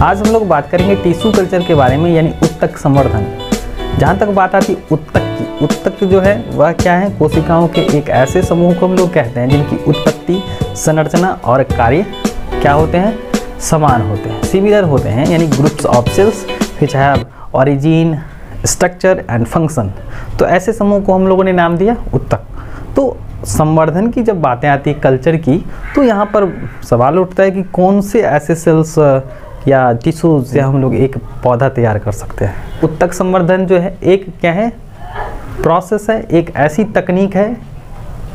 आज हम लोग बात करेंगे टिश्यू कल्चर के बारे में, यानी उत्तक संवर्धन। जहाँ तक बात आती है उत्तक की, उत्तक जो है वह क्या है, कोशिकाओं के एक ऐसे समूह को हम लोग कहते हैं जिनकी उत्पत्ति, संरचना और कार्य क्या होते हैं, समान होते हैं, सिमिलर होते हैं, यानी groups of cells which have origin, structure and function. तो ऐसे समूह को हम लोगों ने नाम दिया उत्तक। तो संवर्धन की जब बातें आती है कल्चर की, तो यहाँ पर सवाल उठता है कि कौन से ऐसे सेल्स या टिश्यू से हम लोग एक पौधा तैयार कर सकते हैं। उत्तक संवर्धन जो है एक क्या है, प्रोसेस है, एक ऐसी तकनीक है,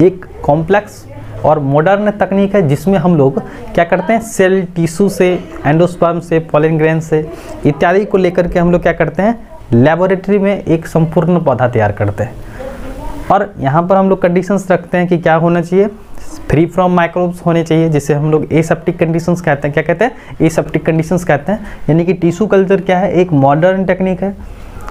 एक कॉम्प्लेक्स और मॉडर्न तकनीक है जिसमें हम लोग क्या करते हैं, सेल टिश्यू से, एंडोस्पर्म से, पॉलन ग्रेन से इत्यादि को लेकर के हम लोग क्या करते हैं, लेबोरेटरी में एक संपूर्ण पौधा तैयार करते हैं। और यहाँ पर हम लोग कंडीशंस रखते हैं कि क्या होना चाहिए, फ्री फ्रॉम माइक्रोब्स होने चाहिए, जिसे हम लोग एसेप्टिक कंडीशंस कहते हैं। क्या कहते हैं, एसेप्टिक कंडीशंस कहते हैं। यानी कि टिश्यू कल्चर क्या है, एक मॉडर्न टेक्निक है,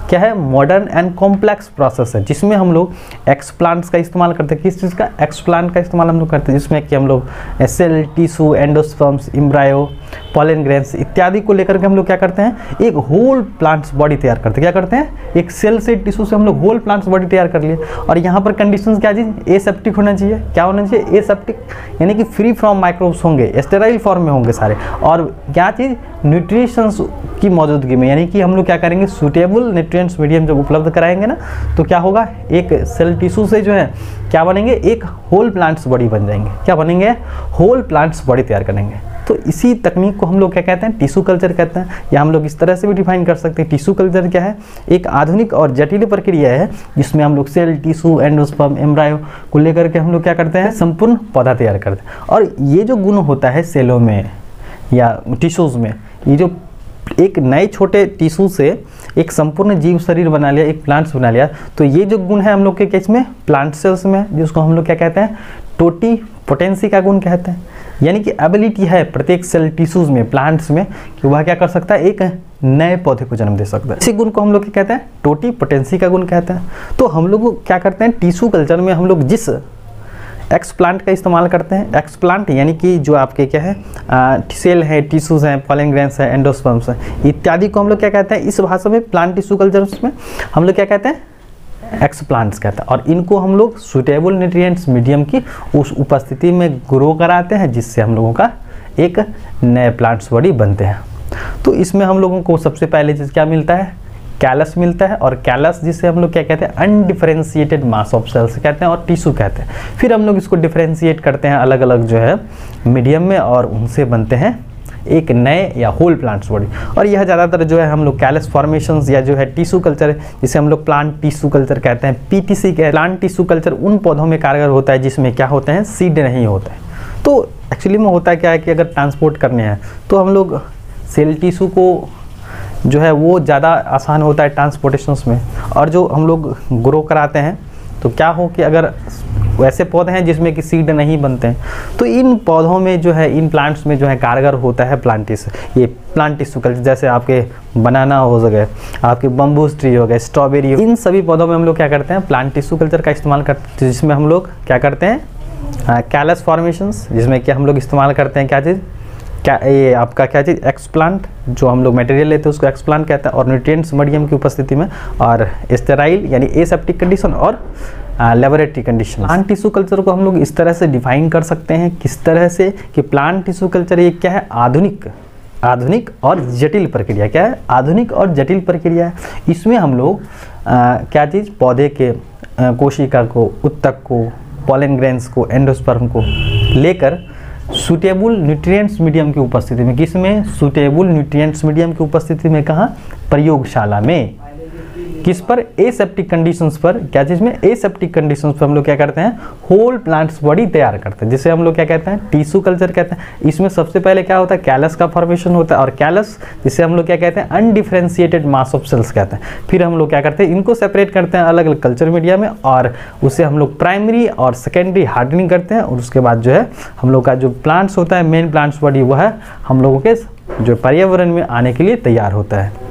क्या है, मॉडर्न एंड कॉम्प्लेक्स प्रोसेस है, जिसमें हम लोग एक्सप्लांट्स का इस्तेमाल करते हैं। किस चीज़ का, एक्सप्लांट का इस्तेमाल हम लोग करते हैं, जिसमें कि हम लोग cell tissue, endosperms, embryo, pollen grains इत्यादि को लेकर के हम लोग क्या करते हैं, एक होल प्लांट्स बॉडी तैयार करते हैं। क्या करते हैं, एक सेल से, टिश्यू से हम लोग होल प्लांट्स बॉडी तैयार कर लिए। और यहाँ पर कंडीशंस क्या चीज़, एसेप्टिक होना चाहिए। क्या होना चाहिए, एसेप्टिक, यानी कि फ्री फ्रॉम माइक्रोब्स होंगे, स्टेराइल फॉर्म में होंगे सारे। और क्या चीज़, न्यूट्रिशंस की मौजूदगी में, यानी कि हम लोग क्या करेंगे, सूटेबल न्यूट्रिएंट्स मीडियम जब उपलब्ध कराएंगे ना, तो क्या होगा, एक सेल टिश्यू से जो है क्या बनेंगे, एक होल प्लांट्स बॉडी बन जाएंगे। क्या बनेंगे, होल प्लांट्स बॉडी तैयार करेंगे। तो इसी तकनीक को हम लोग क्या कहते हैं, टिश्यू कल्चर कहते हैं। या हम लोग इस तरह से भी डिफाइन कर सकते हैं, टिश्यू कल्चर क्या है, एक आधुनिक और जटिल प्रक्रिया है जिसमें हम लोग सेल टिश्यू, एंडोस्पर्म, एम्ब्रायो को लेकर के हम लोग क्या करते हैं, संपूर्ण पौधा तैयार करते हैं। और ये जो गुण होता है सेलों में या टिश्यूज़ में, ये जो एक नए छोटे टिश्यू से एक संपूर्ण जीव शरीर बना लिया, एक प्लांट्स बना लिया, तो ये जो गुण है हम लोग के केस में प्लांट सेल्स में, जिसको हम लोग क्या कहते हैं, टोटी पोटेंसी का गुण कहते हैं। यानी कि एबिलिटी है प्रत्येक सेल टिश्यूज में, प्लांट्स में, कि वह क्या कर सकता है, एक नए पौधे को जन्म दे सकता है। इसी गुण को हम लोग क्या कहते हैं, टोटी पोटेंसी का गुण कहते हैं। तो हम लोग क्या करते हैं, टिश्यू कल्चर में हम लोग जिस एक्सप्लांट का इस्तेमाल करते हैं, एक्सप्लांट यानी कि जो आपके क्या है, सेल है, टिश्यूज हैं, पॉलन ग्रेन्स है, एंडोस्पर्म्स है इत्यादि को हम लोग क्या कहते हैं, इस भाषा में प्लांट टिश्यू कल्चर में हम लोग क्या कहते हैं, एक्सप्लांट्स कहते हैं। और इनको हम लोग सूटेबल न्यूट्रिएंट्स मीडियम की उस उपस्थिति में ग्रो कराते हैं, जिससे हम लोगों का एक नए प्लांट्स बॉडी बनते हैं। तो इसमें हम लोगों को सबसे पहले चीज़ क्या मिलता है, कैलस मिलता है। और कैलस जिसे हम लोग क्या कहते हैं, अनडिफरेंशिएटेड मास ऑफ सेल्स कहते हैं और टिश्यू कहते हैं। फिर हम लोग इसको डिफरेंशिएट करते हैं अलग अलग जो है मीडियम में, और उनसे बनते हैं एक नए या होल प्लांट्स बॉडी। और यह ज़्यादातर जो है हम लोग कैलस फॉर्मेशंस या जो है टिश्यू कल्चर जिसे हम लोग प्लांट टिश्यू कल्चर कहते हैं, पीटीसी के प्लांट टिश्यू कल्चर उन पौधों में कारगर होता है जिसमें क्या होते हैं, सीड नहीं होते हैं। तो एक्चुअली में होता क्या है कि अगर ट्रांसपोर्ट करने हैं तो हम लोग सेल टिश्यू को जो है वो ज़्यादा आसान होता है ट्रांसपोर्टेशंस में। और जो हम लोग ग्रो कराते हैं तो क्या हो कि अगर वैसे पौधे हैं जिसमें कि सीड नहीं बनते हैं, तो इन पौधों में जो है, इन प्लांट्स में जो है कारगर होता है प्लांट टिश्यू, ये प्लांट टिश्यू कल्चर। जैसे आपके बनाना हो गए, आपके बम्बूस ट्री हो गए, स्ट्रॉबेरी, इन सभी पौधों में हम लोग क्या करते हैं, प्लांट टिश्यू कल्चर का इस्तेमाल करते हैं, जिसमें हम लोग क्या करते हैं, कैलस फॉर्मेशंस, जिसमें क्या हम लोग इस्तेमाल करते हैं, क्या चीज़, क्या ये आपका क्या चीज़, एक्सप्लांट, जो हम लोग मटेरियल लेते हैं उसको एक्सप्लांट कहते हैं, और न्यूट्रिएंट्स मीडियम की उपस्थिति में, और स्टेराइल यानी एसेप्टिक कंडीशन, और laboratory condition. Plant tissue culture को हम लोग इस तरह से डिफाइन कर सकते हैं, किस तरह से, कि प्लांट टिश्यू कल्चर ये क्या है, आधुनिक और जटिल प्रक्रिया। क्या है, आधुनिक और जटिल प्रक्रिया है। इसमें हम लोग क्या चीज़, पौधे के कोशिका को, उत्तक को, पॉलन ग्रेन्स को, एंडोस्पर्म को लेकर सूटेबल न्यूट्रिएंट्स मीडियम की उपस्थिति में, किसमें, सूटेबल न्यूट्रिएंट्स मीडियम की उपस्थिति में, कहाँ, प्रयोगशाला में, किस पर, एसेप्टिक कंडीशंस पर। क्या चीज़ में, एसेप्टिक कंडीशंस पर हम लोग क्या करते हैं, होल प्लांट्स बॉडी तैयार करते हैं, जिसे हम लोग क्या कहते हैं, टिश्यू कल्चर कहते हैं। इसमें सबसे पहले क्या होता है, कैलस का फॉर्मेशन होता है, और कैलस जिसे हम लोग क्या कहते हैं, अनडिफरेंशिएटेड मास ऑफ सेल्स कहते हैं। फिर हम लोग क्या करते हैं, इनको सेपरेट करते हैं अलग अलग कल्चर मीडिया में, और उसे हम लोग प्राइमरी और सेकेंडरी हार्डनिंग करते हैं। और उसके बाद जो है हम लोग का जो प्लांट्स होता है, मेन प्लांट्स बॉडी, वह हम लोगों के जो पर्यावरण में आने के लिए तैयार होता है।